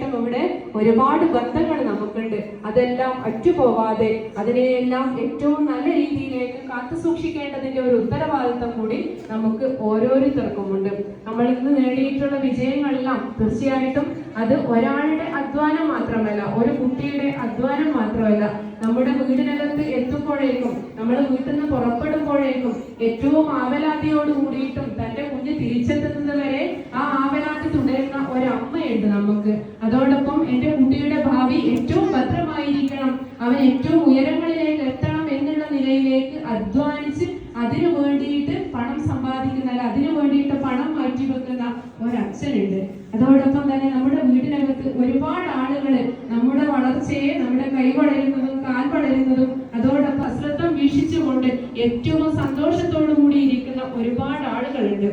ഇവിടെ ഒരുപാട് ബന്ധങ്ങൾ നമുക്കുണ്ട്. അതെല്ലാം അറ്റുപോവാതെ അതിനെയെല്ലാം ഏറ്റവും നല്ല രീതിയിലേക്ക് കാത്തു സൂക്ഷിക്കേണ്ടതിന്റെ ഒരു ഉത്തരവാദിത്വം കൂടി നമുക്ക് ഓരോരുത്തർക്കുമുണ്ട്. നമ്മൾ ഇന്ന് നേടിയിട്ടുള്ള വിജയങ്ങളെല്ലാം തീർച്ചയായിട്ടും അത് ഒരാളുടെ അധ്വാനം മാത്രമല്ല, ഒരു കുട്ടിയുടെ അധ്വാനം മാത്രമല്ല, നമ്മുടെ വീടിനകത്ത് എത്തുമ്പോഴേക്കും, നമ്മൾ വീട്ടിൽ നിന്ന് പുറപ്പെടുമ്പോഴേക്കും ഏറ്റവും ആവലാതിയോട് കൂടിയിട്ടും തന്റെ കുഞ്ഞ് തിരിച്ചെത്തുന്നത് വരെ ആ ആവലാതി തുടരുന്ന ഒരമ്മയുണ്ട് നമുക്ക്. അതോടൊപ്പം എന്റെ കുട്ടിയുടെ ഭാവി ഏറ്റവും ഭദ്രമായിരിക്കണം, അവൻ ഏറ്റവും ഉയരങ്ങളിലേക്ക് എത്തണം എന്നുള്ള നിലയിലേക്ക് അധ്വാനിച്ച് അതിനു വേണ്ടിയിട്ട് പണം സമ്പാദിക്കുന്ന, അതിനു വേണ്ടിയിട്ട് പണം മാറ്റിവെക്കുന്ന ഒരച്ഛനുണ്ട്. അതോടൊപ്പം തന്നെ നമ്മുടെ വീടിനകത്ത് ഒരുപാട് ആളുകള് നമ്മുടെ വളർച്ചയെ, നമ്മുടെ കൈ വളരുന്നതും കാൽ വളരുന്നതും അതോടൊപ്പം അശ്രദ്ധം വീക്ഷിച്ചുകൊണ്ട് ഏറ്റവും സന്തോഷത്തോടു കൂടി ഇരിക്കുന്ന ഒരുപാട് ആളുകളുണ്ട്.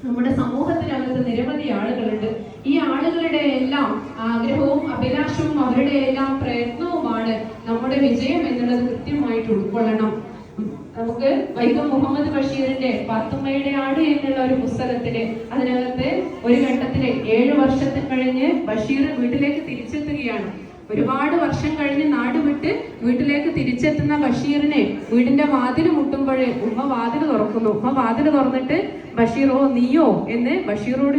നമ്മുടെ സമൂഹത്തിനകത്ത് നിരവധി ആളുകളുണ്ട്. ഈ ആളുകളുടെ എല്ലാം ആഗ്രഹവും അഭിലാഷവും അവരുടെ എല്ലാം പ്രയത്നവുമാണ് നമ്മുടെ വിജയം എന്നുള്ളത് കൃത്യമായിട്ട് ഉൾക്കൊള്ളണം. നമുക്ക് വൈക്കം മുഹമ്മദ് ബഷീറിന്റെ പാത്തുമ്മയുടെ ആട് എന്നുള്ള ഒരു പുസ്തകത്തില് അതിനകത്ത് ഒരു ഘട്ടത്തില് 7 വർഷത്തിൽ കഴിഞ്ഞ് ബഷീർ വീട്ടിലേക്ക് തിരിച്ചെത്തുകയാണ്. ഒരുപാട് വർഷം കഴിഞ്ഞ് നാട് വിട്ട് വീട്ടിലേക്ക് തിരിച്ചെത്തുന്ന ബഷീറിനെ വീടിന്റെ വാതിൽ മുട്ടുമ്പോഴേ ഉമ്മ വാതിൽ തുറക്കുന്നു. ഉമ്മ വാതിൽ തുറന്നിട്ട് ബഷീറോ നീയോ എന്ന് ബഷീറോട്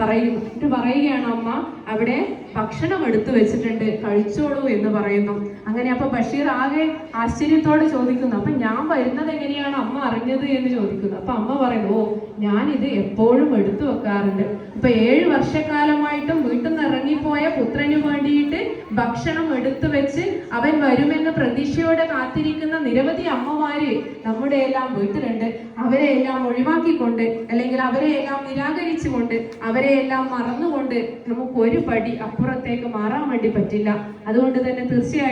പറയുന്നു. എന്നിട്ട് പറയുകയാണ്, അമ്മ അവിടെ ഭക്ഷണം എടുത്തു വെച്ചിട്ടുണ്ട്, കഴിച്ചോളൂ എന്ന് പറയുന്നു. അങ്ങനെ അപ്പൊ ബഷീർ ആകെ ആശ്ചര്യത്തോടെ ചോദിക്കുന്നു, അപ്പൊ ഞാൻ വരുന്നത് എങ്ങനെയാണ് അമ്മ അറിഞ്ഞത് എന്ന് ചോദിക്കുന്നു. അപ്പൊ അമ്മ പറയുന്നു, ഓ ഞാനിത് എപ്പോഴും എടുത്തു വെക്കാറുണ്ട്. ഇപ്പൊ 7 വർഷക്കാലമായിട്ടും വീട്ടിൽ നിന്ന് ഇറങ്ങിപ്പോയ പുത്രന് വേണ്ടിയിട്ട് ഭക്ഷണം എടുത്തു വെച്ച് അവൻ വരുമെന്ന് പ്രതീക്ഷയോടെ കാത്തിരിക്കുന്ന നിരവധി അമ്മമാര് നമ്മുടെ എല്ലാം വീട്ടിലുണ്ട്. അവരെ എല്ലാം ഒഴിവാക്കിക്കൊണ്ട്, അല്ലെങ്കിൽ അവരെ എല്ലാം നിരാകരിച്ചുകൊണ്ട്, അവരെ എല്ലാം മറന്നുകൊണ്ട് നമുക്ക് ഒരു പടി അപ്പുറത്തേക്ക് മാറാൻ വേണ്ടി പറ്റില്ല. അതുകൊണ്ട് തന്നെ തീർച്ചയായിട്ടും